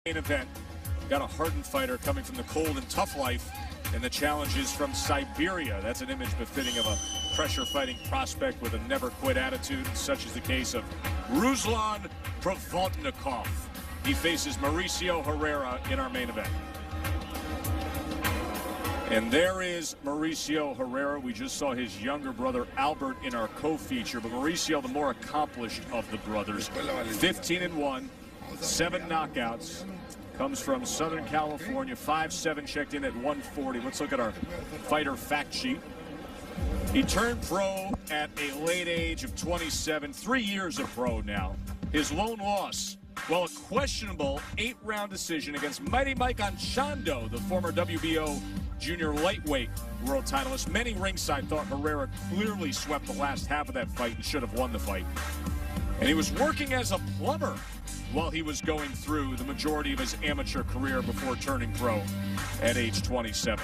Main event. Got a hardened fighter coming from the cold and tough life, and the challenge is from Siberia. That's an image befitting of a pressure-fighting prospect with a never-quit attitude, such is the case of Ruslan Provodnikov. He faces Mauricio Herrera in our main event. And there is Mauricio Herrera. We just saw his younger brother Albert in our co-feature, but Mauricio, the more accomplished of the brothers, 15-1, 7 knockouts. Comes from Southern California, 5'7", checked in at 140. Let's look at our fighter fact sheet. He turned pro at a late age of 27, 3 years of pro now. His lone loss, well, a questionable 8-round decision against Mighty Mike Anchondo, the former WBO junior lightweight world titleist. Many ringside thought Herrera clearly swept the last half of that fight and should have won the fight. And he was working as a plumber while he was going through the majority of his amateur career before turning pro at age 27.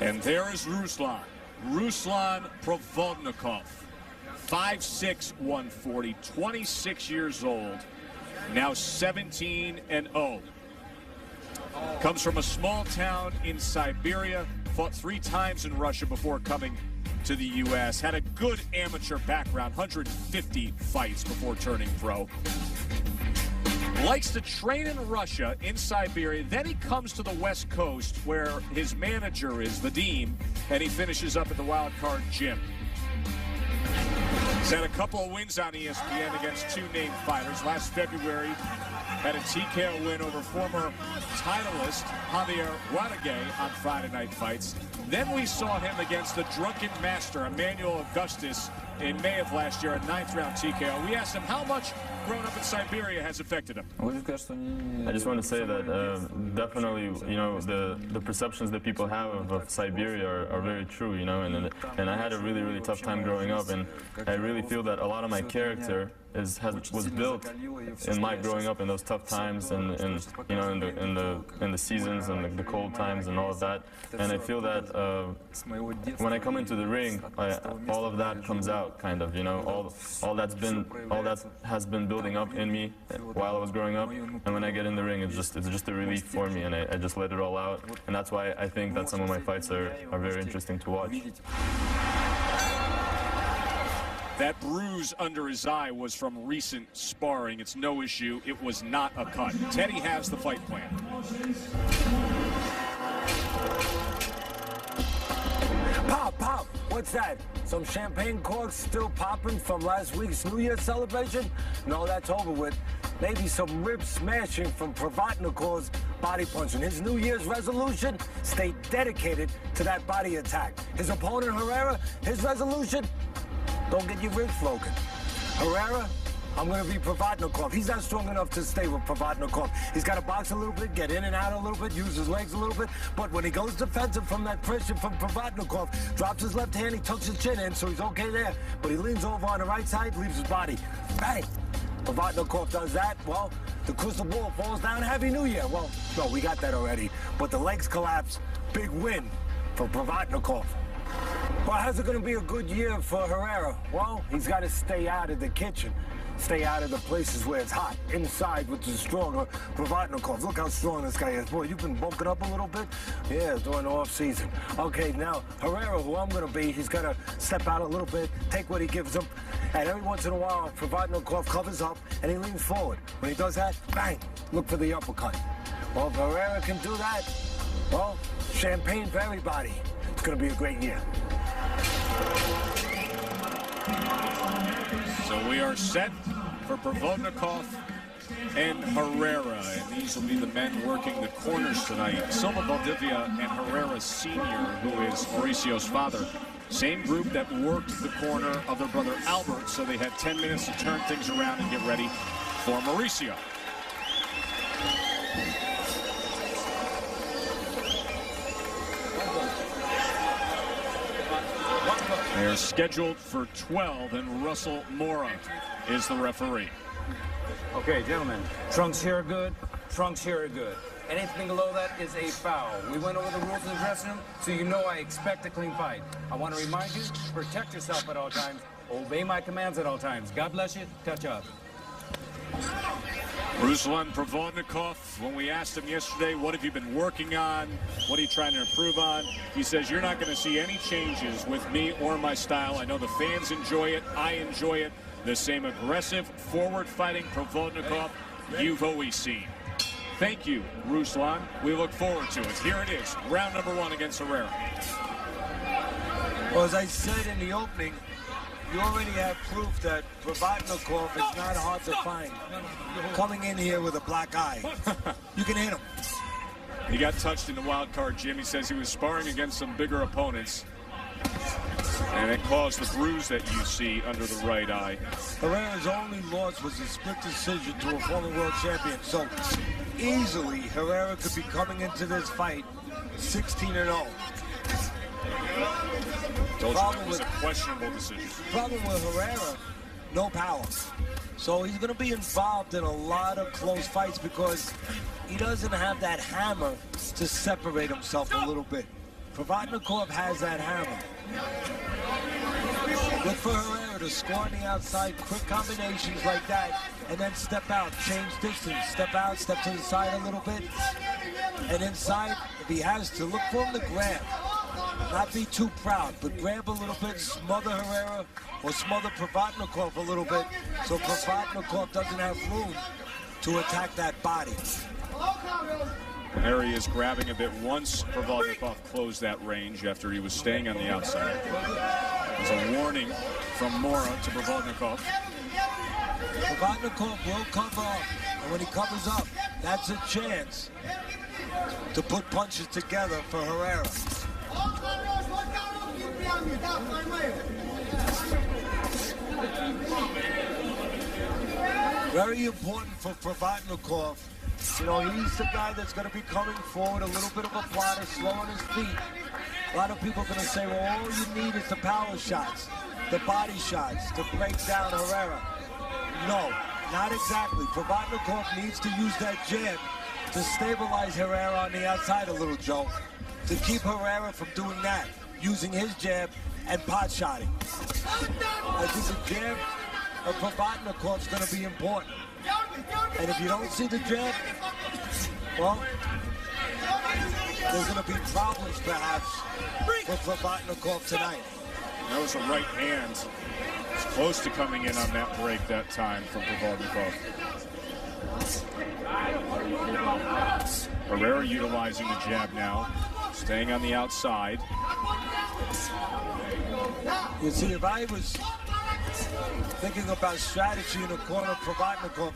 And there is Ruslan Provodnikov, 5'6", 140, 26 years old, now 17-0. Comes from a small town in Siberia, fought 3 times in Russia before coming to the U.S., had a good amateur background, 150 fights before turning pro. Likes to train in Russia, in Siberia, then he comes to the West Coast where his manager is Vadim, and he finishes up at the Wild Card Gym. He's had a couple of wins on ESPN against 2 named fighters. Last February, had a TKO win over former titleist Javier Guadagay on Friday Night Fights. Then we saw him against the drunken master, Emmanuel Augustus, in May of last year, a 9th-round TKO. We asked him how much growing up in Siberia has affected him. I just want to say that definitely, you know, the perceptions that people have of Siberia are very true, you know, and I had a really tough time growing up, and I really feel that a lot of my character was built in my growing up in those tough times, and you know, in the seasons and the cold times and all of that. And I feel that when I come into the ring, all of that comes out, kind of, you know, all that has been building up in me while I was growing up, and when I get in the ring, it's just a relief for me, and I just let it all out, and that's why I think that some of my fights are very interesting to watch. That bruise under his eye was from recent sparring. It's no issue. It was not a cut. Teddy has the fight plan. Pop, what's that? Some champagne corks still popping from last week's New Year's celebration? No, that's over with. Maybe some rib smashing from Provodnikov's body punching. His New Year's resolution? Stay dedicated to that body attack. His opponent, Herrera, his resolution? Don't get your ribs broken. Herrera, I'm going to be Provodnikov. He's not strong enough to stay with Provodnikov. He's got to box a little bit, get in and out a little bit, use his legs a little bit. But when he goes defensive from that pressure from Provodnikov, drops his left hand, he tucks his chin in, so he's okay there. But he leans over on the right side, leaves his body. Bang! Provodnikov does that, well, the crystal ball falls down. Happy New Year. Well, no, we got that already. But the legs collapse. Big win for Provodnikov. Well, how's it going to be a good year for Herrera? Well, he's got to stay out of the kitchen. Stay out of the places where it's hot. Inside with the stronger Provodnikov. Look how strong this guy is. Boy, you've been bulking up a little bit? Yeah, during the off-season. Okay, now, Herrera, who I'm going to be, he's got to step out a little bit, take what he gives him, and every once in a while, Provodnikov covers up, and he leans forward. When he does that, bang, look for the uppercut. Well, if Herrera can do that, well, champagne for everybody. It's going to be a great year. So we are set for Provodnikov and Herrera, and these will be the men working the corners tonight. Silva Valdivia and Herrera Sr., who is Mauricio's father. Same group that worked the corner of their brother Albert, so they had 10 minutes to turn things around and get ready for Mauricio. They're scheduled for 12, and Russell Mora is the referee. Okay, gentlemen, trunks here are good, trunks here are good. Anything below that is a foul. We went over the rules in the dressing room, so you know I expect a clean fight. I want to remind you, protect yourself at all times, obey my commands at all times. God bless you, touch up. Ruslan Provodnikov, when we asked him yesterday, what have you been working on? What are you trying to improve on? He says, you're not going to see any changes with me or my style. I know the fans enjoy it. I enjoy it. The same aggressive, forward-fighting Provodnikov you've always seen. Thank you, Ruslan. We look forward to it. Here it is, round number 1 against Herrera. Well, as I said in the opening, you already have proof that Provodnikov is not hard to find. Coming in here with a black eye. You can hit him. He got touched in the wild card, Jim. He says he was sparring against some bigger opponents. And it caused the bruise that you see under the right eye. Herrera's only loss was a split decision to a former world champion. So easily, Herrera could be coming into this fight 16-0. It was a questionable decision. Problem with Herrera, no power. So he's going to be involved in a lot of close fights because he doesn't have that hammer to separate himself a little bit. Provodnikov has that hammer. Look for Herrera to score on the outside, quick combinations like that, and then step out, change distance, step out, step to the side a little bit, and inside, if he has to, look for him to grab. Not be too proud, but grab a little bit, smother Herrera, or smother Provodnikov a little bit, so Provodnikov doesn't have room to attack that body. Herrera is grabbing a bit once Provodnikov closed that range after he was staying on the outside. There's a warning from Mora to Provodnikov. Provodnikov will cover up, and when he covers up, that's a chance to put punches together for Herrera. Very important for Provodnikov. You know, he's the guy that's going to be coming forward, a little bit of a plotter, slow on his feet. A lot of people are going to say, well, all you need is the power shots, the body shots to break down Herrera. No, not exactly. Provodnikov needs to use that jab to stabilize Herrera on the outside a little, Joe, to keep Herrera from doing that, using his jab and pot-shotting. I think the jab of Provodnikov is going to be important. And if you don't see the jab, well, there's going to be problems, perhaps, for Provodnikov tonight. That was a right hand. It's close to coming in on that break that time from Provodnikov. Herrera utilizing the jab now, staying on the outside. You see, if I was thinking about strategy in the corner of Provodnikov,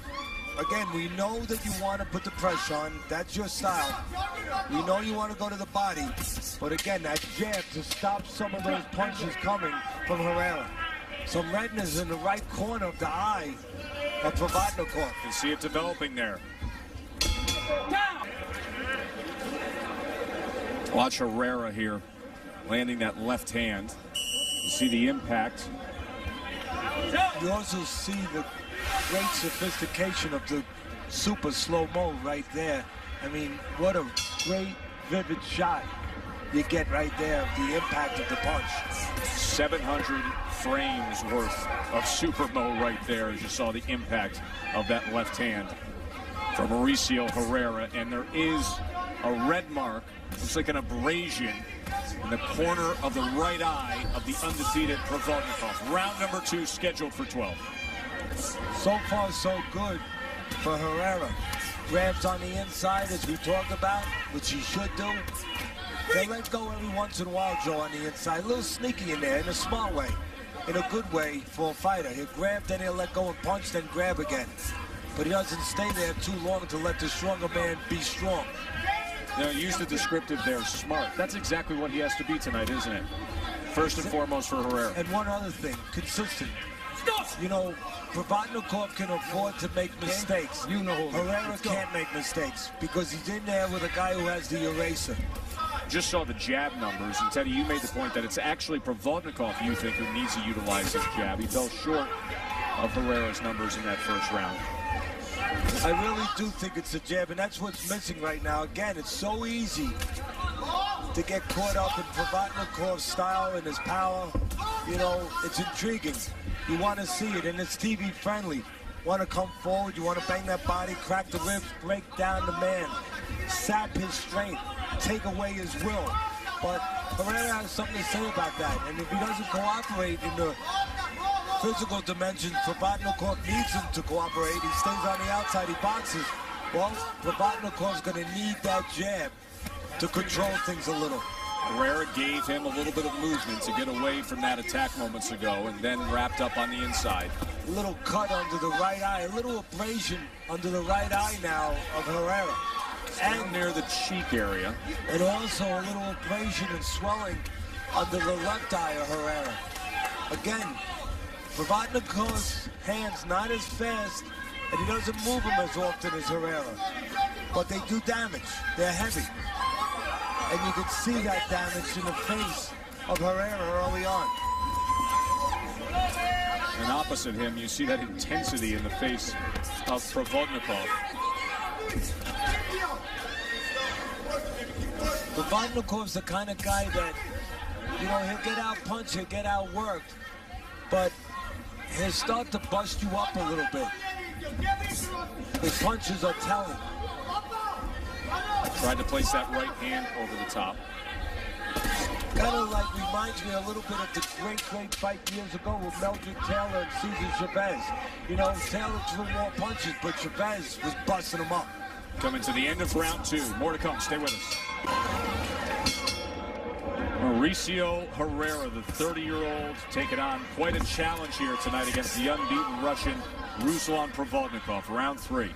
again, we know that you want to put the pressure on. That's your style. We know you want to go to the body. But again, that jab to stop some of those punches coming from Herrera. Some redness in the right corner of the eye of Provodnikov. You can see it developing there. Watch Herrera here, landing that left hand. You see the impact. You also see the great sophistication of the super slow-mo right there. I mean, what a great, vivid shot you get right there of the impact of the punch. 700 frames worth of super-mo right there as you saw the impact of that left hand from Mauricio Herrera. And there is a red mark, looks like an abrasion in the corner of the right eye of the undefeated Provodnikov. Round number 2 scheduled for 12. So far, so good for Herrera. Grabs on the inside, as we talked about, which he should do. They let go every once in a while, Joe, on the inside. A little sneaky in there, in a smart way, in a good way for a fighter. He'll grab, then he'll let go and punch, then grab again. But he doesn't stay there too long to let the stronger man be strong. Now, use the descriptive there, smart. That's exactly what he has to be tonight, isn't it? First and foremost for Herrera. And one other thing, consistent. You know, Provodnikov can afford to make mistakes. You know, Herrera can't make mistakes because he's in there with a guy who has the eraser. Just saw the jab numbers, and Teddy, you made the point that it's actually Provodnikov, you think, who needs to utilize his jab. He fell short of Herrera's numbers in that first round. I really do think it's the jab, and that's what's missing right now. Again, it's so easy to get caught up in Provodnikov's style and his power. You know, it's intriguing. You want to see it, and it's TV friendly. want to come forward, you want to bang that body, crack the ribs, break down the man, sap his strength, take away his will. But Herrera has something to say about that. And if he doesn't cooperate in the physical dimensions, Provodnikov needs him to cooperate. He stays on the outside, he boxes. Well, Provodnikov's going to need that jab to control things a little. Herrera gave him a little bit of movement to get away from that attack moments ago, and then wrapped up on the inside. A little cut under the right eye, a little abrasion under the right eye now of Herrera. And near the cheek area. And also a little abrasion and swelling under the left eye of Herrera. Again, Provodnikov's hands not as fast, and he doesn't move them as often as Herrera. But they do damage. They're heavy. And you can see that damage in the face of Herrera early on. And opposite him, you see that intensity in the face of Provodnikov. Provodnikov's the kind of guy that, you know, he'll get out punched, he'll get out worked, but he'll start to bust you up a little bit. His punches are telling. Tried to place that right hand over the top. Kind of like reminds me a little bit of the great fight years ago with Meldrick Taylor and Cesar Chavez. You know, Taylor threw more punches, but Chavez was busting them up. Coming to the end of round 2. More to come. Stay with us. Mauricio Herrera, the 30-year-old, taking on quite a challenge here tonight against the unbeaten Russian Ruslan Provodnikov. Round 3.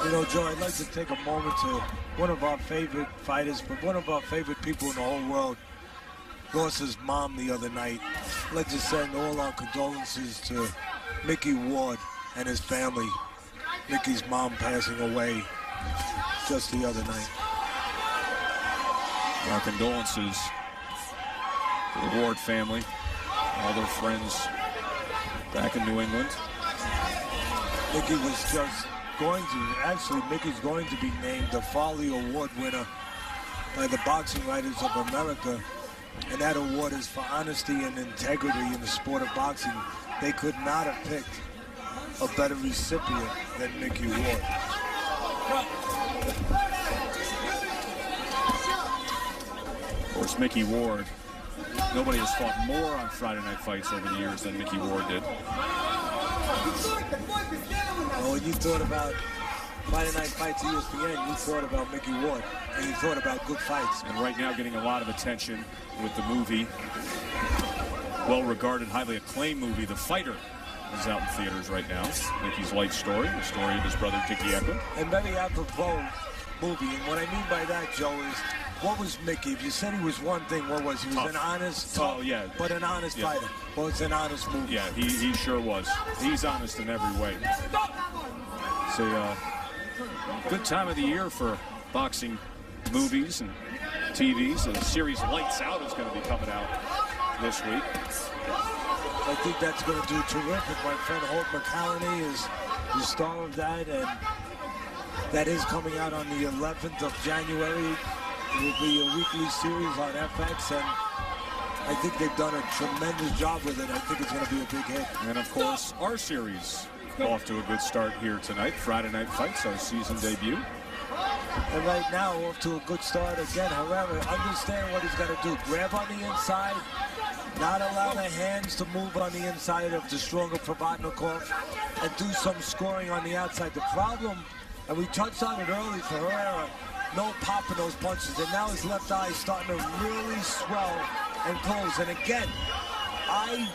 You know, Joe, I'd like to take a moment to one of our favorite fighters, but one of our favorite people in the whole world, lost his mom the other night. I'd like to send all our condolences to Mickey Ward and his family. Mickey's mom passing away just the other night. Our condolences to the Ward family, all their friends back in New England. Mickey was just actually Mickey's going to be named the Foley Award winner by the Boxing Writers of America. And that award is for honesty and integrity in the sport of boxing. They could not have picked a better recipient than Mickey Ward. Of course, Mickey Ward, nobody has fought more on Friday Night Fights over the years than Mickey Ward did. Well, when you thought about Friday Night Fights at ESPN, you thought about Mickey Ward, and you thought about good fights. And right now getting a lot of attention with the movie, well-regarded, highly acclaimed movie, The Fighter, is out in theaters right now. Mickey's life story, the story of his brother Dickie Eklund. And very apropos movie, and what I mean by that, Joe, is what was Mickey? If you said he was one thing, what was he? He was an honest, tough, but an honest fighter. Well, it's an honest movie. Yeah, he sure was. He's honest in every way. It's a good time of the year for boxing movies and TVs. The series Lights Out is going to be coming out this week. I think that's going to do terrific. My friend Holt McCallany is the star of that, and that is coming out on the 11th of January. It will be a weekly series on FX, and I think they've done a tremendous job with it. I think it's going to be a big hit. And of course, our series off to a good start here tonight. Friday Night Fights, our season debut. And right now, off to a good start again. However, understand what he's got to do. Grab on the inside, not allow the hands to move on the inside of the stronger Provodnikov, and do some scoring on the outside. The problem, and we touched on it early for Herrera, no pop in those punches, and now his left eye is starting to really swell and close. And again, I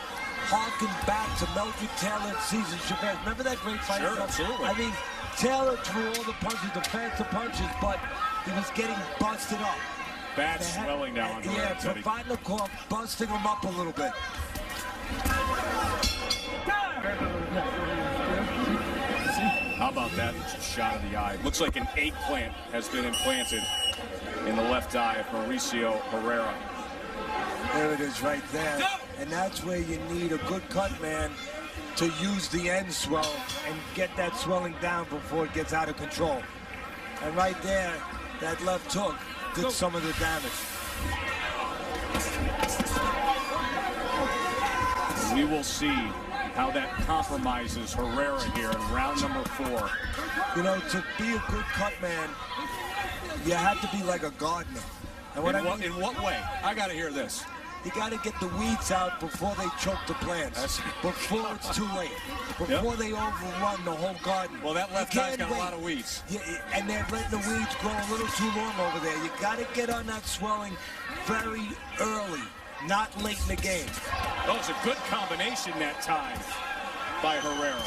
harken back to Meldrick Taylor and Cesar Chavez. Remember that great fight? Sure, absolutely. I mean, Taylor threw all the punches, the faster punches, but he was getting busted up. Bad swelling now on Yeah, Provodnikov busting him up a little bit. How about that shot of the eye? Looks like an eggplant has been implanted in the left eye of Mauricio Herrera. There it is right there. And that's where you need a good cut man to use the end swell and get that swelling down before it gets out of control. And right there, that left hook did some of the damage. We will see how that compromises Herrera here in round number 4. You know, to be a good cut man, you have to be like a gardener. And In what way? I got to hear this. You got to get the weeds out before they choke the plants, before it's too late, before they overrun the whole garden. Well, that left eye's got a lot of weeds. Yeah, and they're letting the weeds grow a little too long over there. You got to get on that swelling very early, not late in the game. Oh, it's a good combination that time by Herrera.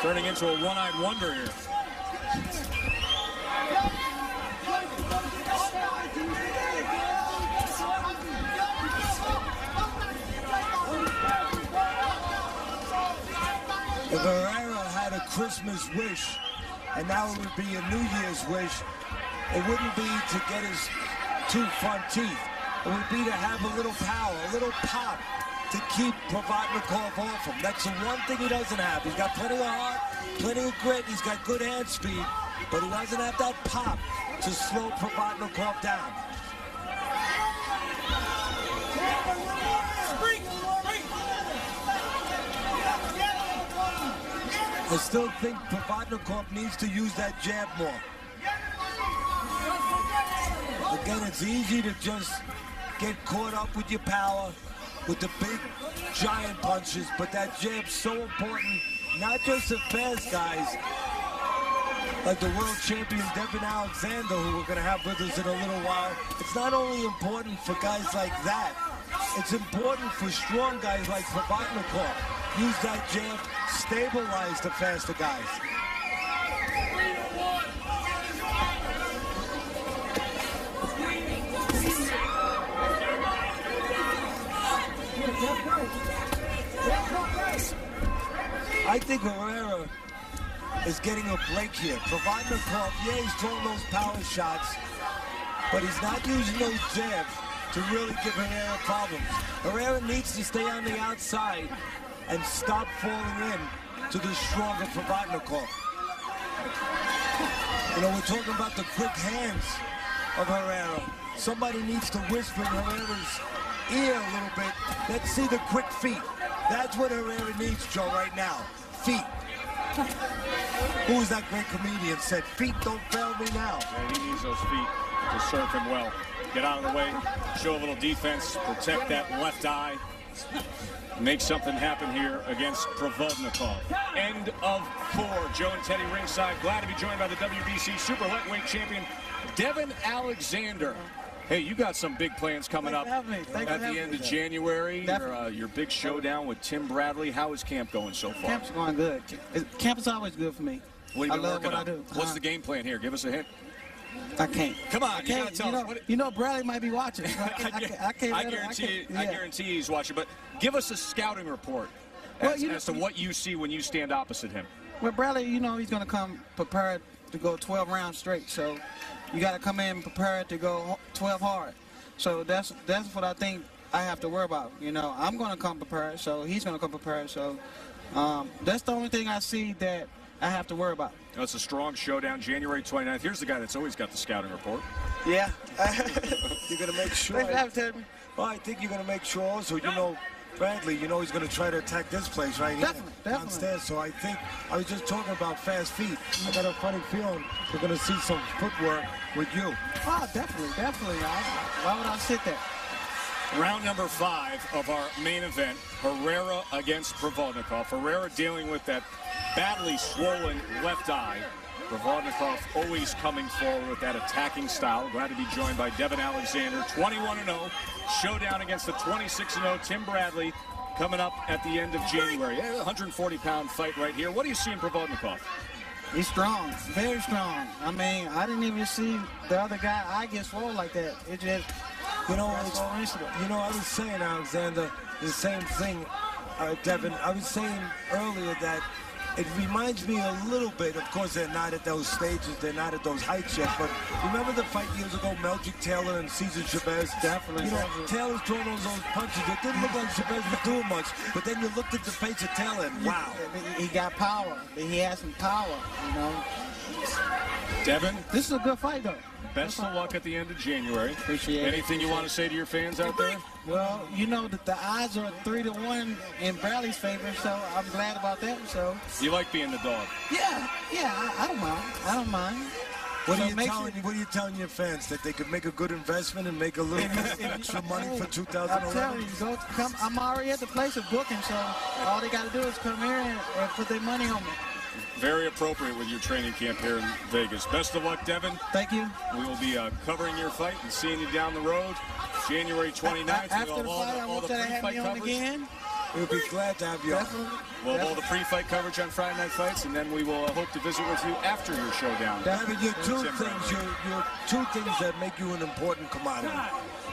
Turning into a one-eyed wonder here. If Herrera had a Christmas wish, and now it would be a New Year's wish, it wouldn't be to get his 2 front teeth. It would be to have a little power, a little pop to keep Provodnikov off him. That's the one thing he doesn't have. He's got plenty of heart, plenty of grit, he's got good hand speed, but he doesn't have that pop to slow Provodnikov down. I still think Provodnikov needs to use that jab more. Again, it's easy to just get caught up with your power, with the big, giant punches, but that jab's so important, not just the fast guys, like the world champion Devin Alexander, who we're going to have with us in a little while. It's not only important for guys like that, it's important for strong guys like Provodnikov. Use that jab, stabilize the faster guys. I think Herrera is getting a break here. Provodnikov, yeah, he's throwing those power shots, but he's not using those jabs to really give Herrera problems. Herrera needs to stay on the outside and stop falling in to the stronger Provodnikov. You know, we're talking about the quick hands of Herrera. Somebody needs to whisper in Herrera's ear a little bit. Let's see the quick feet. That's what Herrera needs, Joe, right now. Feet. Who was that great comedian said, feet don't fail me now? Yeah, he needs those feet to serve him well. Get out of the way, show a little defense, protect that left eye. Make something happen here against Provodnikov. End of 4. Joe and Teddy ringside. Glad to be joined by the WBC super lightweight champion, Devin Alexander. Hey, you got some big plans coming up at the end of January. Your big showdown with Tim Bradley. How is camp going so far? Camp's going good. Camp is always good for me. What have you been working on? I do. What's the game plan here? Give us a hint. I can't. Come on, you gotta tell us. You know, Bradley might be watching. I guarantee he's watching. But give us a scouting report as to what you see when you stand opposite him. Well, Bradley, you know, he's going to come prepared to go 12 rounds straight. So you got to come in prepared to go 12 hard. So that's what I think I have to worry about. You know, I'm going to come prepared, so he's going to come prepared. So that's the only thing I see that I have to worry about. Oh, it's a strong showdown, January 29th. Here's the guy that's always got the scouting report. Yeah. You're going to make sure. Well, I think you're going to make sure also, you know, Bradley, you know he's going to try to attack this place right here downstairs. So I think, I was just talking about fast feet. I got a funny feeling we're going to see some footwork with you. Oh, definitely. Why would I sit there? Round number 5 of our main event, Herrera against Provodnikov. Herrera dealing with that badly swollen left eye. Provodnikov always coming forward with that attacking style. Glad to be joined by Devin Alexander, 21-0. Showdown against the 26-0 Tim Bradley coming up at the end of January. 140-pound fight right here. What do you see in Provodnikov? He's strong, very strong. I mean, I didn't even see the other guy eye get swollen like that. It just, you know, I was saying, Alexander, the same thing, Devin. I was saying earlier that it reminds me a little bit, of course they're not at those stages, they're not at those heights yet, but remember the fight years ago, Meldrick Taylor and Cesar Chavez? Definitely. You know, Taylor's throwing those punches. It didn't look like Chavez was doing much, but then you looked at the face of Taylor and wow. He got power. He has some power, you know. Devin, This is a good fight, though. best of luck at the end of January. Appreciate it. Anything you want to say to your fans out there? Well, you know that the odds are 3-1 in Bradley's favor, so I'm glad about that. So You like being the dog. yeah, I don't mind. I don't mind. What So are you make telling? sure- What are you telling your fans, that they could make a good investment and make a little extra money for I'm 2011? telling you, come. I'm already at the place of booking, so all they got to do is come here and put their money on me. Very appropriate with your training camp here in Vegas. Best of luck, Devin. Thank you. We will be covering your fight and seeing you down the road, January 29th. After the fight, I want that to have me on again. We'll be glad to have you on. Definitely. We'll have all the pre-fight coverage on Friday Night Fights, and then we will hope to visit with you after your showdown. David, your two things that make you an important commodity.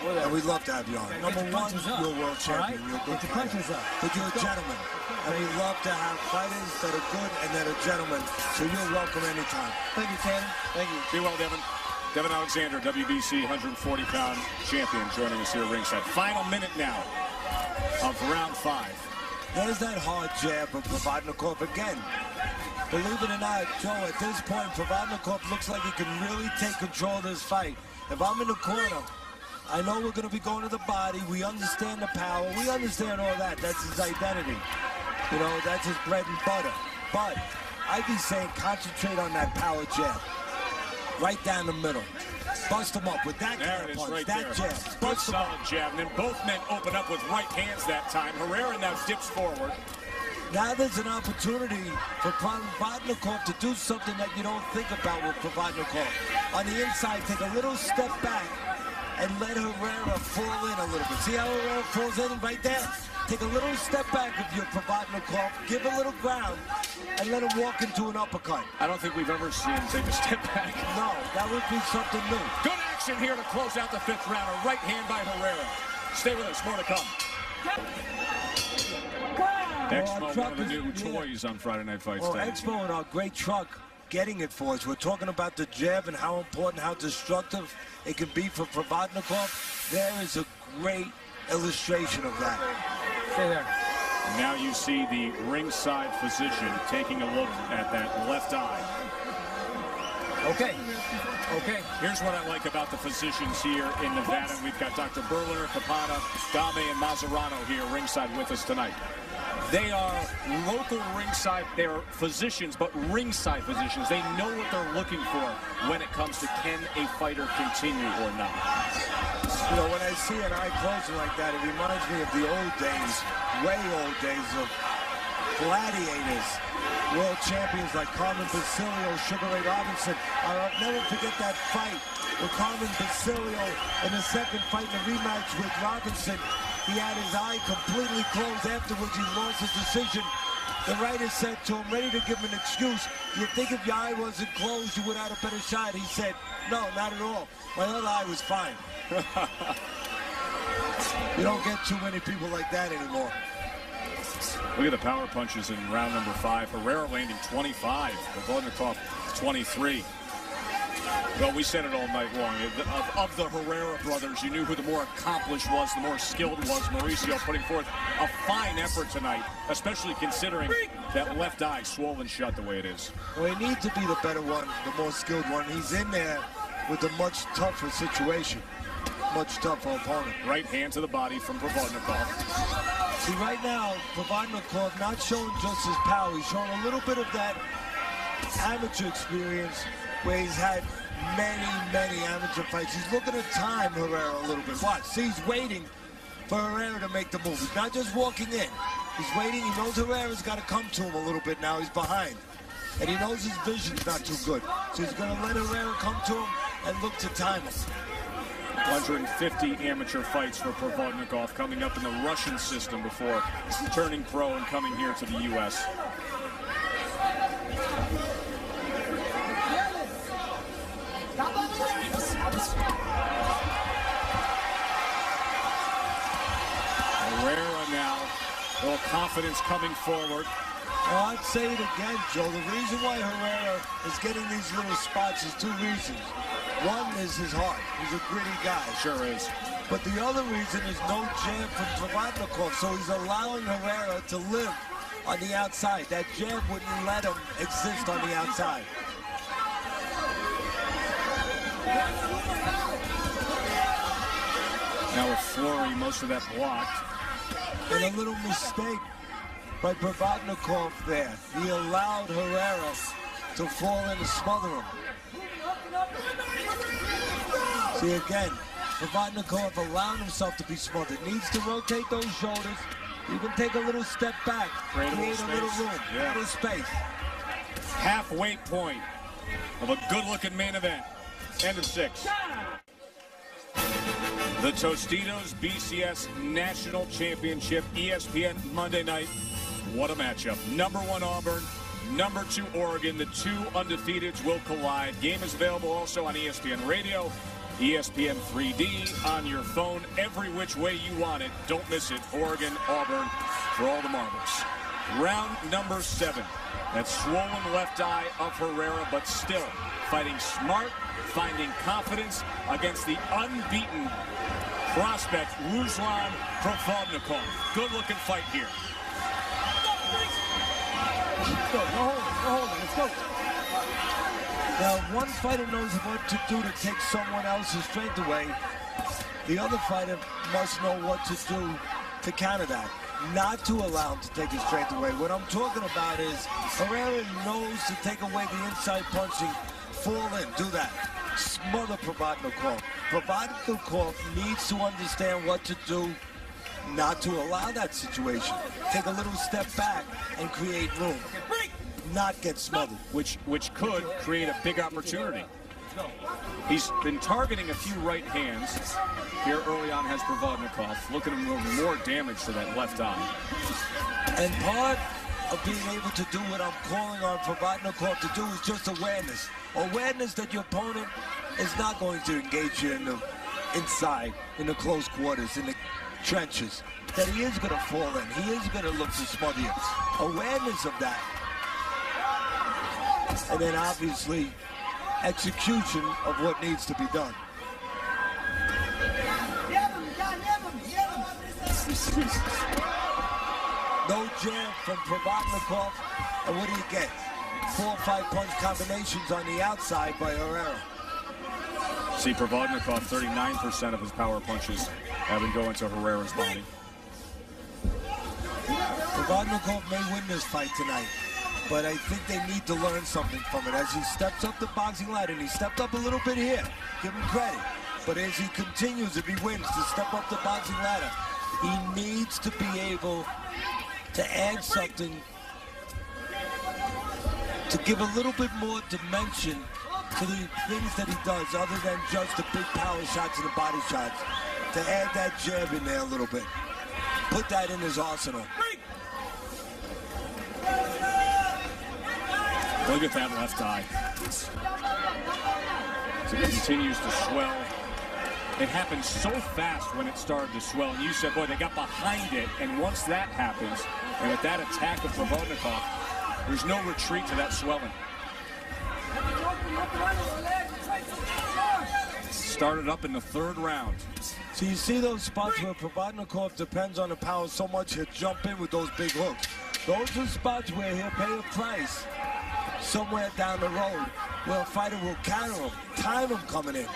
And we'd love to have you on. Number one, you're a world champion. You're a good fighter. But you're a gentleman. And we love to have fighters that are good and that are gentlemen. So you're welcome anytime. Thank you, Tanner. Thank you. Be well, Devin. Devin Alexander, WBC 140-pound champion, joining us here at ringside. Final minute now of round 5. There's that hard jab of Provodnikov again. Believe it or not, Joe, at this point, Provodnikov looks like he can really take control of this fight. If I'm in the corner, I know we're going to be going to the body. We understand the power. We understand all that. That's his identity. You know, that's his bread and butter. But I'd be saying concentrate on that power jab. Right down the middle. Bust him up with that There it is, punch, right that there. jab. Good Bust him up. solid jab, and then both men open up with right hands that time. Herrera now dips forward. Now there's an opportunity for Provodnikov to do something that you don't think about with Provodnikov. On the inside, take a little step back and let Herrera fall in a little bit. See how Herrera falls in right there? Take a little step back if you're Provodnikov, give a little ground, and let him walk into an uppercut. I don't think we've ever seen him take a step back. No, that would be something new. Good action here to close out the 5th round. A right hand by Herrera. Stay with us, more to come. Expo, one of the new toys on Friday Night Fights. Well, today. Expo and our great truck getting it for us. We're talking about the jab and how important, how destructive it can be for Provodnikov. There is a great illustration of that. Stay there. Now you see the ringside physician taking a look at that left eye. Okay. Okay. Here's what I like about the physicians here in Nevada. We've got Dr. Berliner, Capana, Dame, and Mazzarano here ringside with us tonight. They are local ringside, they're physicians, but ringside physicians. They know what they're looking for when it comes to can a fighter continue or not. You know, when I see an eye closing like that, it reminds me of the old days, way old days of gladiators, world champions like Carmen Basilio, Sugar Ray Robinson. I'll never forget that fight with Carmen Basilio in the second fight in the rematch with Robinson. He had his eye completely closed. Afterwards, he lost his decision. The writer said to him, ready to give him an excuse, you think if your eye wasn't closed, you would have had a better shot? He said, no, not at all. My other eye was fine. You don't get too many people like that anymore. Look at the power punches in round number 5. Herrera landing 25, Provodnikov 23. Well, we said it all night long. Of the Herrera brothers, you knew who the more accomplished was, the more skilled was. Mauricio putting forth a fine effort tonight, especially considering that left eye swollen shut the way it is. Well, he needs to be the better one, the more skilled one. He's in there with a much tougher situation, much tougher opponent. Right hand to the body from Provodnikov. See, right now, Provodnikov not showing just his power. He's showing a little bit of that amateur experience where he's had many amateur fights. He's looking to time Herrera a little bit. Watch, see, he's waiting for Herrera to make the move. He's not just walking in. He's waiting. He knows Herrera's got to come to him a little bit now. He's behind. And he knows his vision's not too good. So he's going to let Herrera come to him and look to time him. 150 amateur fights for Provodnikov, coming up in the Russian system before turning pro and coming here to the U.S. Herrera now, a little confidence coming forward. Well, I'd say it again, Joe. The reason why Herrera is getting these little spots is 2 reasons. One is his heart. He's a gritty guy. Sure is. But the other reason is no jab from Provodnikov, so he's allowing Herrera to live on the outside. That jab wouldn't let him exist on the outside. Now with Fleury, most of that blocked. And a little mistake by Provodnikov there. He allowed Herrera to fall in and smother him. See again, Provodnikov allowed himself to be smothered. Needs to rotate those shoulders. You can take a little step back, create a little room, a little space. Halfway point of a good-looking main event. End of 6. The Tostitos BCS National Championship, ESPN Monday night. What a matchup. Number 1 Auburn, number 2 Oregon. The 2 undefeateds will collide. Game is available also on ESPN Radio, ESPN 3D, on your phone, every which way you want it. Don't miss it. Oregon, Auburn, for all the marbles. Round number 7. That swollen left eye of Herrera, but still fighting smart, finding confidence against the unbeaten prospect, Ruslan Provodnikov. Good-looking fight here. Let's go. Let's go. Now, one fighter knows what to do to take someone else's strength away. The other fighter must know what to do to counter that. Not to allow him to take his strength away. What I'm talking about is Herrera knows to take away the inside punching, fall in, do that. Smother Provodnikov. Provodnikov needs to understand what to do not to allow that situation. Take a little step back and create room. Not get smothered. Which could create a big opportunity. He's been targeting a few right hands. Here early on has Provodnikov, looking to move more damage to that left eye. And part of being able to do what I'm calling on Provodnikov to do is just awareness. Awareness that your opponent is not going to engage you in the inside, in the close quarters, in the trenches. That he is going to fall in. He is going to look to smother you. Awareness of that. And then obviously execution of what needs to be done. No jab from Provodnikov, and what do you get? 4 or 5 punch combinations on the outside by Herrera. See, Provodnikov, 39% of his power punches have been going to Herrera's body. Provodnikov may win this fight tonight, but I think they need to learn something from it. As he steps up the boxing ladder, and he stepped up a little bit here, give him credit. But as he continues, if he wins, to step up the boxing ladder, he needs to be able to add something to give a little bit more dimension to the things that he does other than just the big power shots and the body shots. To add that jab in there a little bit. Put that in his arsenal. Look at that left eye. As it continues to swell. It happened so fast when it started to swell. And you said, boy, they got behind it. And once that happens, and with that attack of Provodnikov, there's no retreat to that swelling. Started up in the 3rd round. So you see those spots where Provodnikov depends on the power so much, he'll jump in with those big hooks. Those are spots where he'll pay a price somewhere down the road where a fighter will counter him, time him coming in.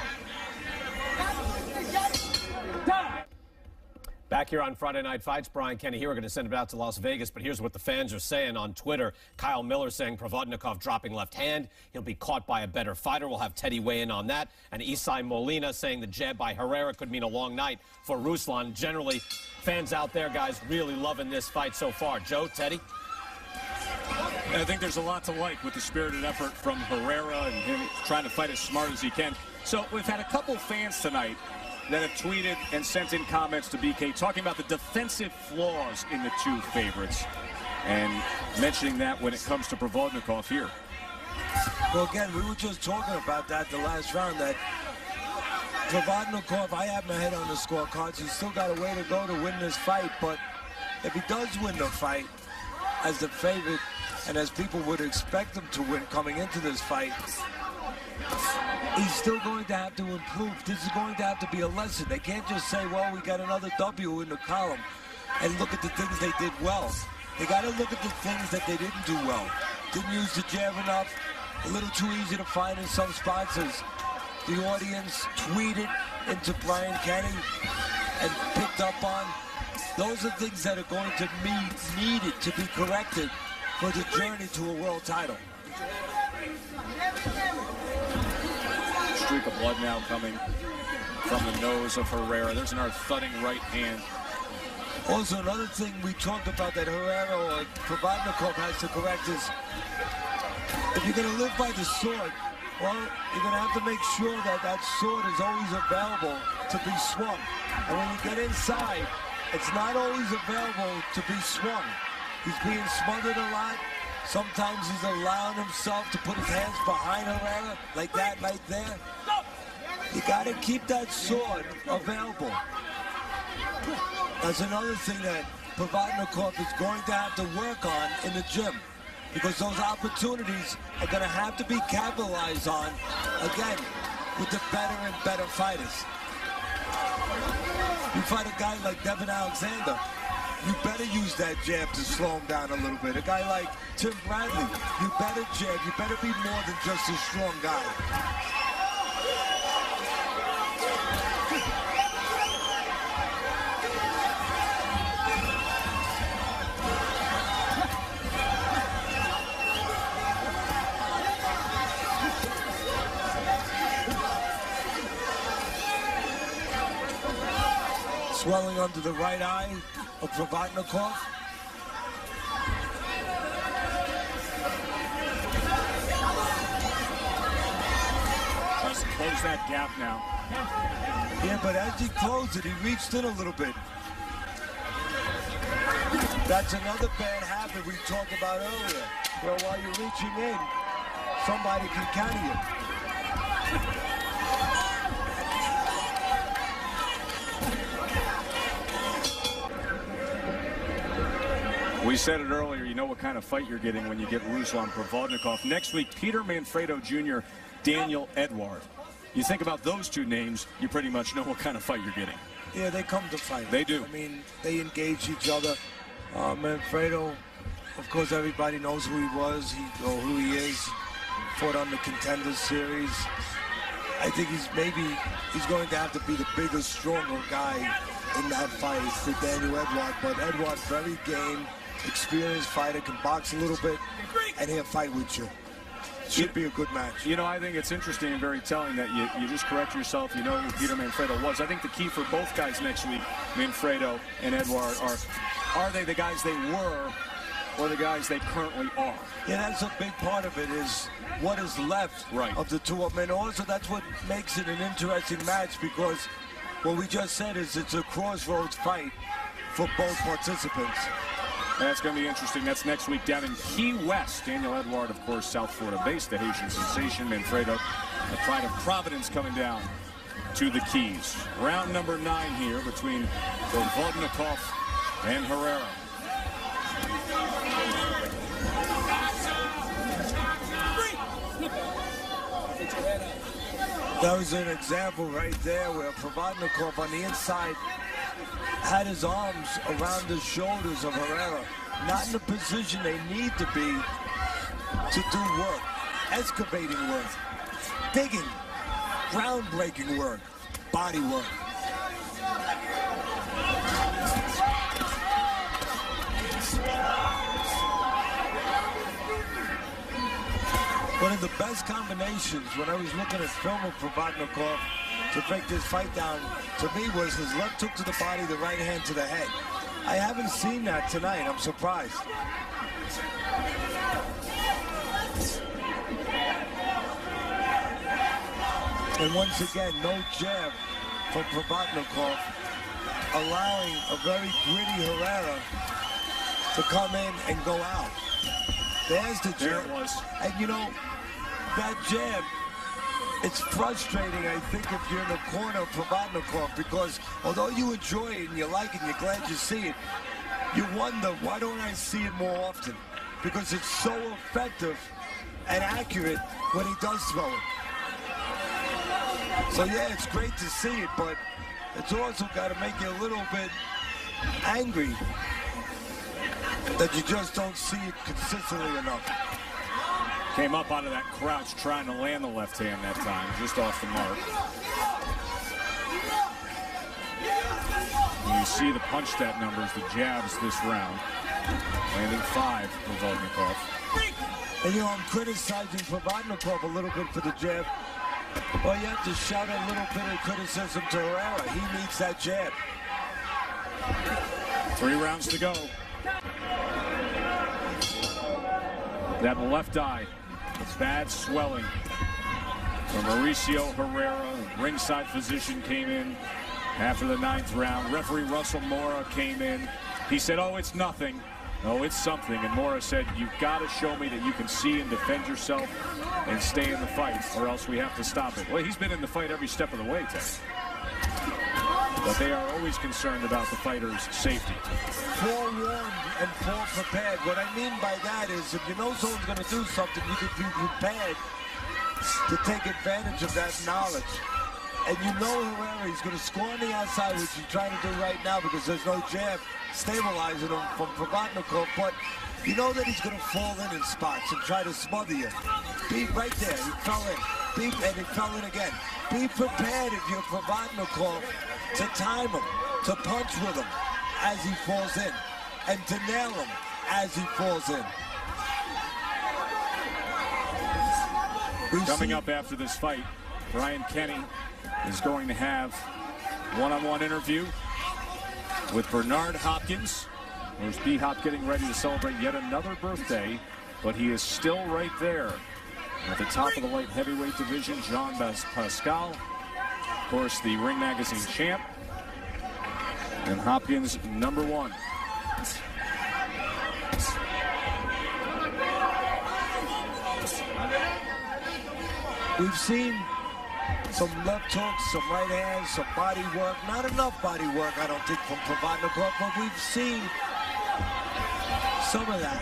Back here on Friday Night Fights, Brian Kenny here. We're going to send it out to Las Vegas, but here's what the fans are saying on Twitter. Kyle Miller saying Provodnikov dropping left hand. He'll be caught by a better fighter. We'll have Teddy weigh in on that. And Isai Molina saying the jab by Herrera could mean a long night for Ruslan. Generally, fans out there, guys, really loving this fight so far. Joe, Teddy? I think there's a lot to like with the spirited effort from Herrera and him trying to fight as smart as he can. So we've had a couple fans tonight that have tweeted and sent in comments to BK talking about the defensive flaws in the 2 favorites and mentioning that when it comes to Provodnikov here. Well, again, we were just talking about that the last round, that Provodnikov, I have my head on the scorecards. He's still got a way to go to win this fight, but if he does win the fight as the favorite and as people would expect him to win coming into this fight, he's still going to have to improve. This is going to have to be a lesson. They can't just say, well, we got another W in the column and look at the things they did well. They got to look at the things that they didn't do well. Didn't use the jab enough. A little too easy to find in some spots. As the audience tweeted into Brian Kenny and picked up on. Those are things that are going to be needed to be corrected for the journey to a world title. Streak of blood now coming from the nose of Herrera. There's another thudding right hand. Also, another thing we talked about that Herrera or Provodnikov has to correct is if you're going to live by the sword, well, you're going to have to make sure that that sword is always available to be swung. And when you get inside, it's not always available to be swung. He's being smothered a lot. Sometimes he's allowing himself to put his hands behind Herrera, like that right there. You got to keep that sword available. That's another thing that Provodnikov is going to have to work on in the gym, because those opportunities are going to have to be capitalized on, again, with the better and better fighters. You fight a guy like Devin Alexander, you better use that jab to slow him down a little bit. A guy like Tim Bradley, you better jab, you better be more than just a strong guy. Swelling under the right eye of Provodnikov. Tries to close that gap now. Yeah, but as he closed it, he reached in a little bit. That's another bad habit we talked about earlier. Well, while you're reaching in, somebody can counter you. We said it earlier, you know what kind of fight you're getting when you get Ruslan Provodnikov. Next week, Peter Manfredo Jr., Daniel Edward. You think about those two names, you pretty much know what kind of fight you're getting. Yeah, they come to fight. They do. I mean, they engage each other. Manfredo, of course, everybody knows who he was, or who he is. Fought on the Contender Series. I think he's going to have to be the bigger, stronger guy in that fight for Daniel Edward. But Edward, very game, experienced fighter, can box a little bit, and he'll fight with you. Should be a good match. You know, I think it's interesting and very telling that you just correct yourself. You know who Peter Manfredo was. I think the key for both guys next week, Manfredo and Edward, are they the guys they were or the guys they currently are? Yeah, that's a big part of it, is what is left of the two of them. And also, that's what makes it an interesting match, because what we just said is it's a crossroads fight for both participants. That's going to be interesting. That's next week down in Key West. Daniel Edward, of course, South Florida-based, the Haitian sensation. Manfredo, the pride of Providence, coming down to the Keys. Round number 9 here between Provodnikov and Herrera. That was an example right there where Provodnikov on the inside had his arms around the shoulders of Herrera, not in the position they need to be to do work, excavating work, digging, groundbreaking work, body work. One of the best combinations when I was looking at film of Provodnikov to break this fight down, to me, was his left hook to the body, the right hand to the head. I haven't seen that tonight. I'm surprised. And once again, no jab from Provodnikov, allowing a very gritty Herrera to come in and go out. There's the jab. There it was. And you know, that jab, it's frustrating, I think, if you're in the corner of Provodnikov, because although you enjoy it and you like it and you're glad you see it, you wonder, why don't I see it more often? Because it's so effective and accurate when he does throw it. So yeah, it's great to see it, but it's also got to make you a little bit angry that you just don't see it consistently enough. Came up out of that crouch trying to land the left hand that time, just off the mark. And you see the punch stat numbers, the jabs this round. Landing 5 for Provodnikov. And I'm criticizing Provodnikov a little bit for the jab. Well, you have to shout a little bit of criticism to Herrera. He needs that jab. 3 rounds to go. That left eye, bad swelling from Mauricio Herrera. Ringside physician came in after the 9th round. Referee Russell Mora came in. He said, oh, it's nothing. No, it's something. And Mora said, you've got to show me that you can see and defend yourself and stay in the fight, or else we have to stop it. Well, he's been in the fight every step of the way, Ted. But they are always concerned about the fighter's safety. Forewarned and foreprepared. What I mean by that is if you know someone's going to do something, you can be prepared to take advantage of that knowledge. And you know Herrera, he's going to score on the outside, which he's trying to do right now because there's no jab stabilizing him from Provodnikov. But you know that he's going to fall in spots and try to smother you. Be right there. He fell in. And he fell in again. Be prepared if you're Provodnikov to time him, to punch with him as he falls in, and to nail him as he falls in. Coming up after this fight, Brian Kenny is going to have one-on-one interview with Bernard Hopkins. There's B-Hop getting ready to celebrate yet another birthday, but he is still right there at the top of the light heavyweight division. Jean Pascal, of course, the Ring Magazine champ, and Hopkins #1. We've seen some left hooks, some right hands, some body work. Not enough body work, I don't think, from Provodnikov, but we've seen some of that.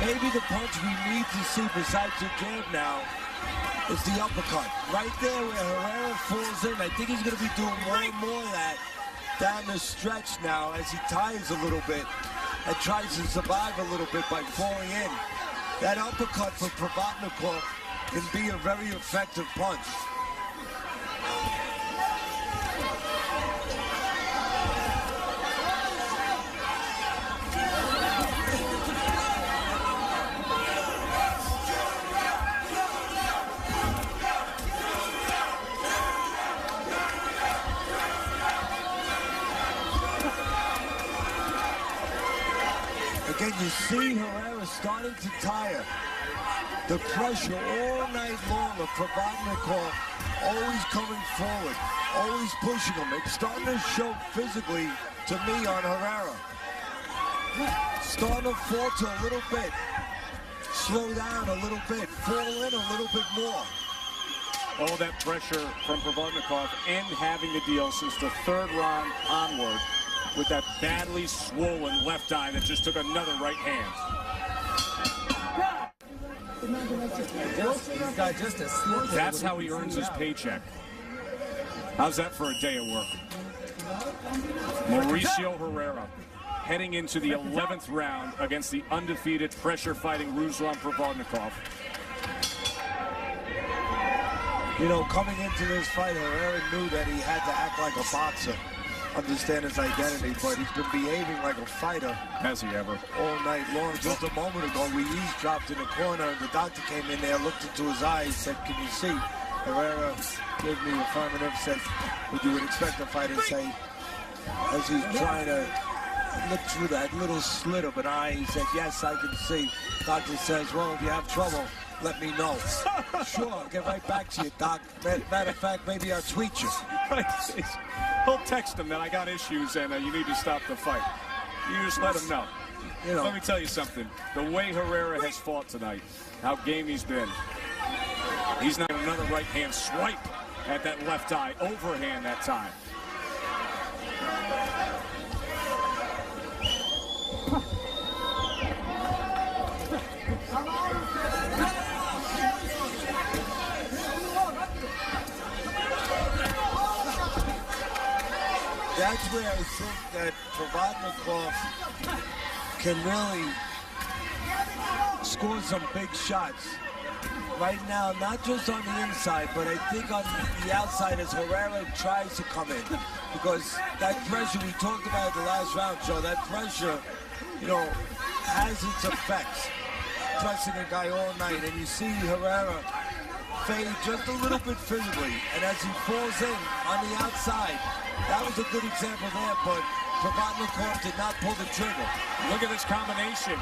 Maybe the punch we need to see besides the jab now is the uppercut. Right there where Herrera falls in. I think he's going to be doing more and more of that down the stretch now as he tires a little bit and tries to survive a little bit by falling in. That uppercut for Provodnikov can be a very effective punch. Again, you see Herrera starting to tire. The pressure all night long of Provodnikov, always coming forward, always pushing him. It's starting to show physically to me on Herrera. Starting to falter a little bit, slow down a little bit, fall in a little bit more. All that pressure from Provodnikov and having to deal since the 3rd round onward with that badly swollen left eye that just took another right hand. That's how he earns his paycheck. How's that for a day of work? Mauricio Herrera heading into the 11th round against the undefeated pressure-fighting Ruslan Provodnikov. You know, coming into this fight, Herrera knew that he had to act like a boxer, understand his identity, but he's been behaving like a fighter. Has he ever? All night long. Just a moment ago, we eavesdropped in the corner, and the doctor came in there, looked into his eyes, said, "Can you see?" Herrera gave me affirmative, said, "What you would expect a fighter say," as he's trying to look through that little slit of an eye. He said, "Yes, I can see." Doctor says, "Well, if you have trouble, let me know." "Sure, I'll get right back to you, Doc. Matter of fact, maybe I'll tweet you." He'll text him that I got issues and you need to stop the fight. You just let him know. You know. Let me tell you something. The way Herrera has fought tonight, how game he's been, he's not another right hand swipe at that left eye, overhand that time. That's where I think that Provodnikov can really score some big shots. right now, not just on the inside, but I think on the outside as Herrera tries to come in. Because that pressure we talked about in the last round, Joe, that pressure, has its effects. Pressing a guy all night, and you see Herrera fade just a little bit physically, and as he falls in on the outside, that was a good example there, but Provodnikov did not pull the trigger. Look at this combination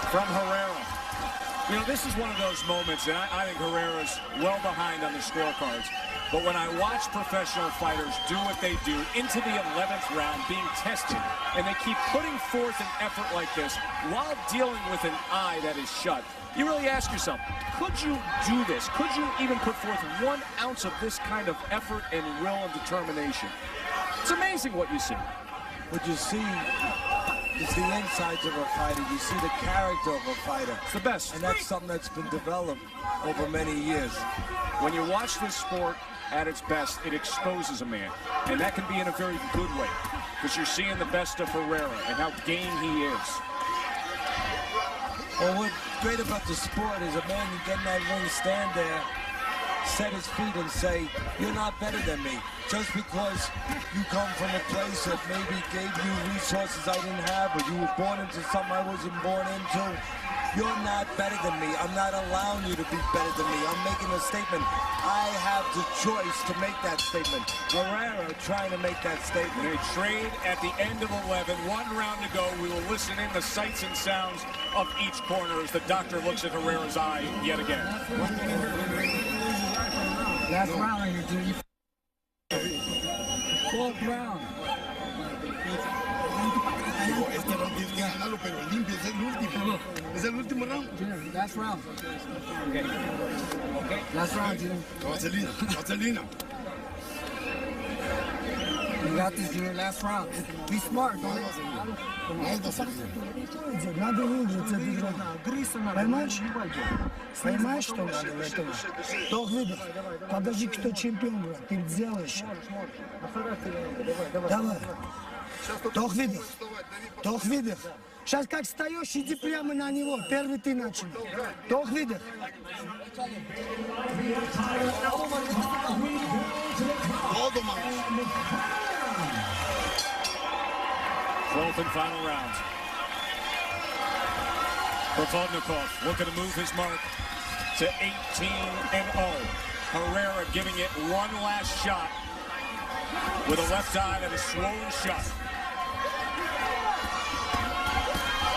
from Herrera. This is one of those moments, and I think Herrera's well behind on the scorecards. But when I watch professional fighters do what they do into the 11th round, being tested, and they keep putting forth an effort like this while dealing with an eye that is shut, you really ask yourself, could you do this? Could you even put forth 1 ounce of this kind of effort and will and determination? It's amazing what you see. What you see is the insides of a fighter. You see the character of a fighter. It's the best. And that's something that's been developed over many years. When you watch this sport at its best, it exposes a man. And that can be in a very good way. Because you're seeing the best of Herrera and how game he is. Well, what's great about the sport is a man can get in that ring, stand there, set his feet and say, you're not better than me. Just because you come from a place that maybe gave you resources I didn't have, or you were born into something I wasn't born into, you're not better than me. I'm not allowing you to be better than me. I'm making a statement. I have the choice to make that statement. Herrera trying to make that statement. They trade at the end of 11. 1 round to go. We will listen in the sights and sounds of each corner as the doctor looks at Herrera's eye yet again. Last round, you 4th round. Este round tienes que ganarlo, pero limpio, es el último. Es el último round. Last round. Okay. Last round, Junior. Vaselina, Vaselina. You got this, Junior. Last round. Be smart, don't it? Надо выиграть эту игру. Понимаешь? Понимаешь, что надо в этом? Тох видов. Подожди, кто чемпион, брат. Ты сделаешь. Давай. Тох видов. Тох видов. Сейчас как встаешь, иди прямо на него. Первый ты начал. Тох видов. 12th and final round. Provodnikov looking to move his mark to 18-0. Herrera giving it 1 last shot with a left eye that is swollen shut.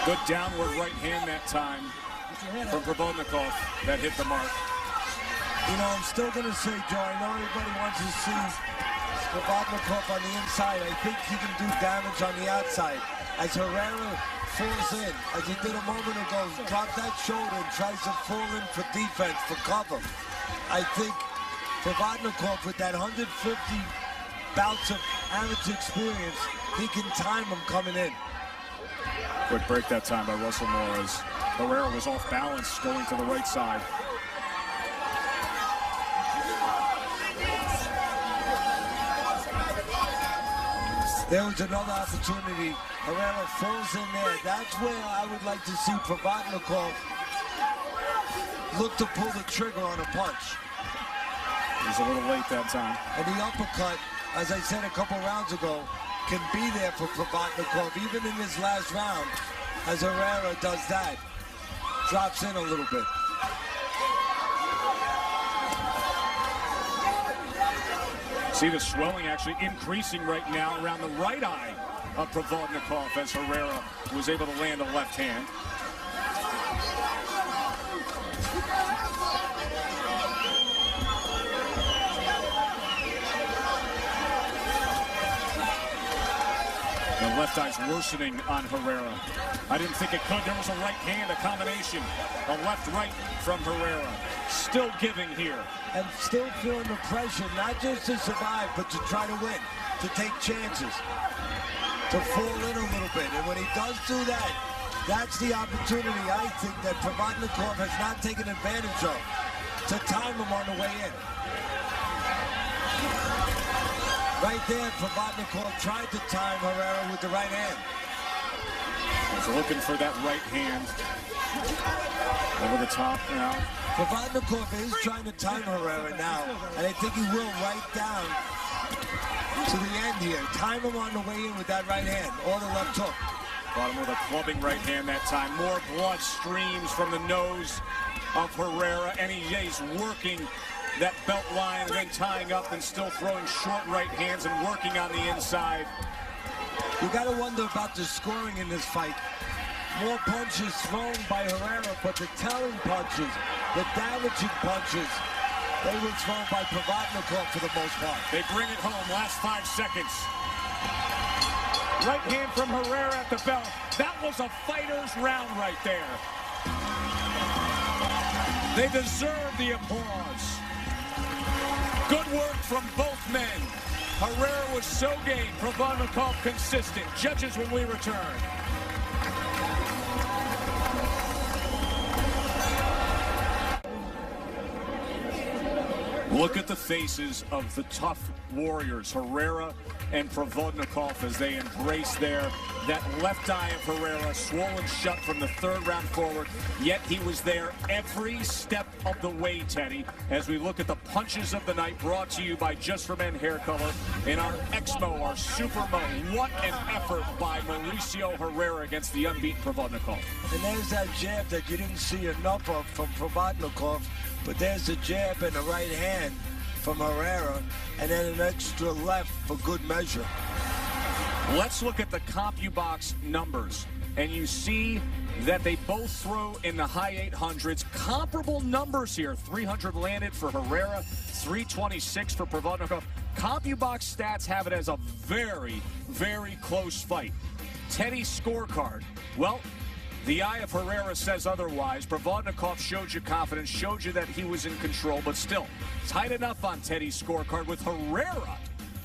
Good downward right hand that time from Provodnikov that hit the mark. I'm still going to say, Joe, I know everybody wants to see Provodnikov on the inside. I think he can do damage on the outside. As Herrera falls in, as he did a moment ago, drop that shoulder and tries to fall in for defense, for cover. I think Provodnikov, with that 150 bouts of amateur experience, he can time him coming in. Quick break that time by Russell Moore as Herrera was off balance going to the right side. There was another opportunity. Herrera falls in there. That's where I would like to see Provodnikov look to pull the trigger on a punch. He was a little late that time. And the uppercut, as I said a couple rounds ago, can be there for Provodnikov, even in this last round, as Herrera does that. Drops in a little bit. See the swelling actually increasing right now around the right eye of Provodnikov as Herrera was able to land a left hand. The left eye's worsening on Herrera. I didn't think it could. There was a right hand, a combination. A left-right from Herrera. Still giving here. And still feeling the pressure, not just to survive, but to try to win, to take chances, to fall in a little bit. And when he does do that, that's the opportunity, I think, that Provodnikov has not taken advantage of, to time him on the way in. Right there, Provodnikov tried to time Herrera with the right hand. He's looking for that right hand. Over the top now. Provodnikov is trying to time Herrera now, and I think he will right down to the end here. Time him on the way in with that right hand, or the left hook. Caught him with a clubbing right hand that time. More blood streams from the nose of Herrera, and he's working that belt line and then tying up and still throwing short right hands and working on the inside. You got to wonder about the scoring in this fight. More punches thrown by Herrera, but the telling punches, the damaging punches, they were thrown by Provodnikov for the most part. They bring it home, last 5 seconds. Right hand from Herrera at the belt. That was a fighter's round right there. They deserve the applause. Good work from both men. Herrera was so game, Provodnikov consistent. Judges when we return. Look at the faces of the tough warriors, Herrera and Provodnikov, as they embrace there. That left eye of Herrera swollen shut from the third round forward, yet he was there every step of the way, Teddy, as we look at the punches of the night, brought to you by Just for Men Hair Color in our Exmo, our Supermo. What an effort by Mauricio Herrera against the unbeaten Provodnikov. And there's that jab that you didn't see enough of from Provodnikov, but there's a jab and a right hand from Herrera, and then an extra left for good measure. Let's look at the CompuBox numbers, and you see that they both throw in the high 800s. Comparable numbers here. 300 landed for Herrera, 326 for Provodnikov. CompuBox stats have it as a very, very close fight. Teddy's scorecard. Well, the eye of Herrera says otherwise. Provodnikov showed you confidence, showed you that he was in control, but still, tight enough on Teddy's scorecard with Herrera.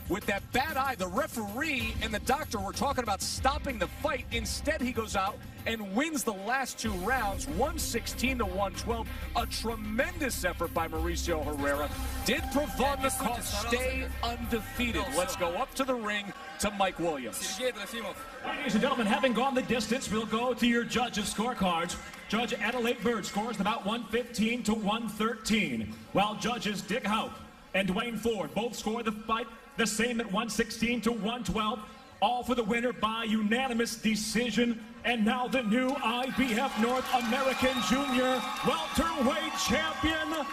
With that bad eye, the referee and the doctor were talking about stopping the fight. Instead, he goes out and wins the last 2 rounds, 116 to 112. A tremendous effort by Mauricio Herrera. Did Provodnikov stay undefeated? Let's go up to the ring to Mike Williams. Ladies and gentlemen, having gone the distance, we'll go to your judges' scorecards. Judge Adelaide Bird scores about 115 to 113, while judges Dick Houck and Dwayne Ford both score the fight the same at 116 to 112, all for the winner by unanimous decision. And now the new IBF North American Junior welterweight champion,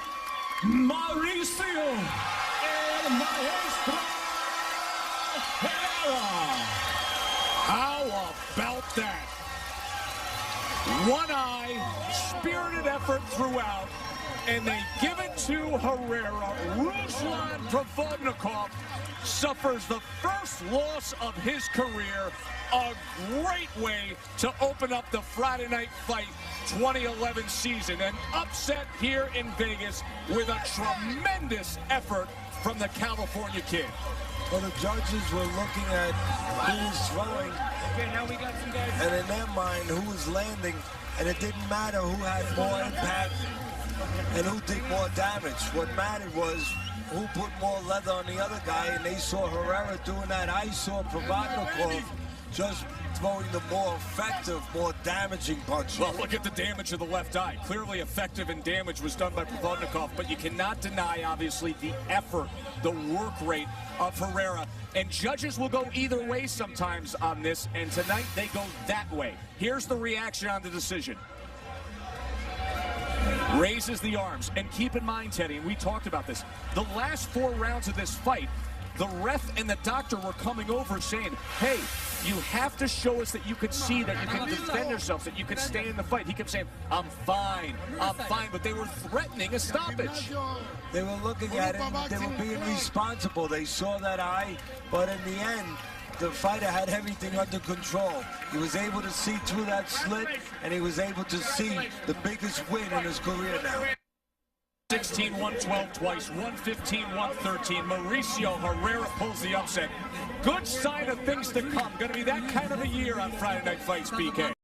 Mauricio El Maestro Herrera. How about that? One eye, spirited effort throughout, and they give it to Herrera. Ruslan Provodnikov suffers the first loss of his career. A great way to open up the Friday Night Fight 2011 season. An upset here in Vegas with a tremendous effort from the California kid. Well, the judges were looking at who was throwing, and in their mind, who was landing, and it didn't matter who had more impact and who did more damage. What mattered was who put more leather on the other guy, and they saw Herrera doing that. I saw Provodnikov just throwing the more effective, more damaging punches. Well, look at the damage of the left eye. Clearly effective and damage was done by Provodnikov, but you cannot deny, obviously, the effort, the work rate of Herrera. And judges will go either way sometimes on this, and tonight they go that way. Here's the reaction on the decision. Raises the arms, and keep in mind, Teddy, and we talked about this, the last 4 rounds of this fight, the ref and the doctor were coming over saying, hey, you have to show us that you can see, that you can defend yourself, that you can stay in the fight. He kept saying, I'm fine, but they were threatening a stoppage. They were looking at it, they were being responsible. They saw that eye, but in the end, the fighter had everything under control. He was able to see through that slit, and he was able to see the biggest win in his career now. 116-112 twice, 115-113. Mauricio Herrera pulls the upset. Good sign of things to come. Going to be that kind of a year on Friday Night Fights, BK.